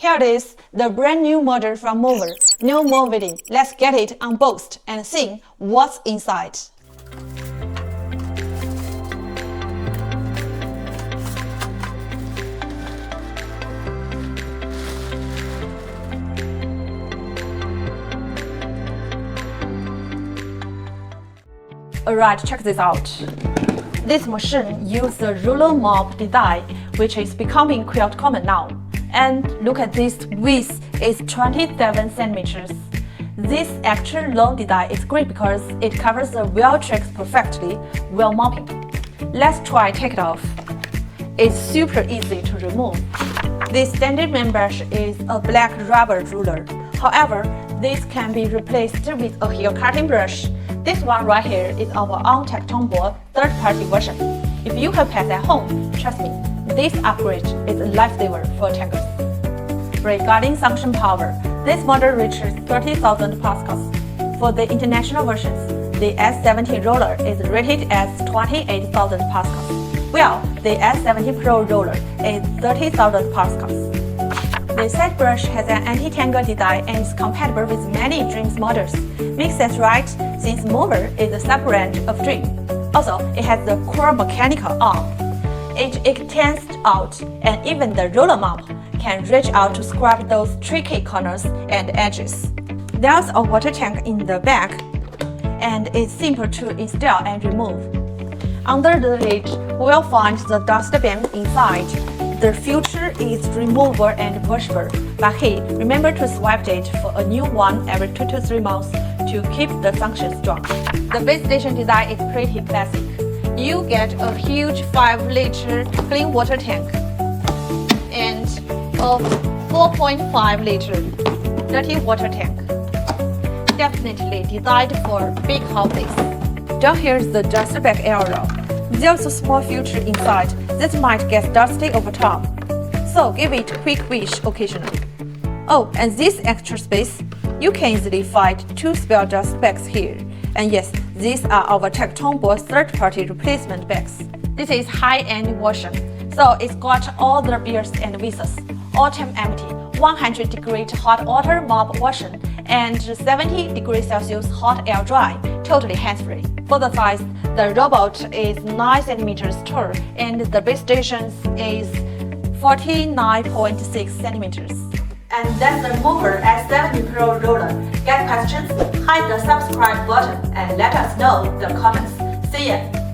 Here it is, the brand new model from Mova. No more waiting. Let's get it unboxed and see what's inside. Alright, check this out. This machine uses the roller mop design, which is becoming quite common now. And look at this width, it's 27 centimeters. This actual long design is great because it covers the wheel tracks perfectly while mopping. Let's try take it off. It's super easy to remove. The standard main brush is a black rubber ruler. However, this can be replaced with a hair cutting brush. This one right here is our own techTongBo third-party version. If you have pets at home, trust me, this upgrade is a lifesaver for tangles. Regarding suction power, this model reaches 30,000 pascals. For the international versions, the S70 Roller is rated as 28,000 pascals, while the S70 Pro Roller is 30,000 pascals. The side brush has an anti-tangle design and is compatible with many Dreame models. Makes sense, right? Since Mova is a sub-brand of Dreame. Also, it has the core mechanical arm. It extends out, and even the roller mop can reach out to scrub those tricky corners and edges. There's a water tank in the back, and it's simple to install and remove. Under the lid, we'll find the dust bin inside. The filter is removable and washable, but hey, remember to swipe it for a new one every 2 to 3 months to keep the suction strong. The base station design is pretty classic. You get a huge 5-liter clean water tank and a 4.5-liter dirty water tank. Definitely designed for big houses. Down here is the dust bag area. There's a small filter inside that might get dusty over time, so give it a quick wish occasionally. Oh, and this extra space, you can easily find 2 spare dust bags here. And yes, these are our techTongBo third-party replacement bags. This is high-end version, so it's got all the beers and whistles, all time empty, 100-degree hot water mop version, and 70 degrees Celsius hot air dry, totally hands-free. For the size, the robot is 9 centimeters tall and the base station is 49.6 centimeters. And that's the Mova S70 Pro Roller. Get questions? Hit the subscribe button and let us know in the comments. See ya!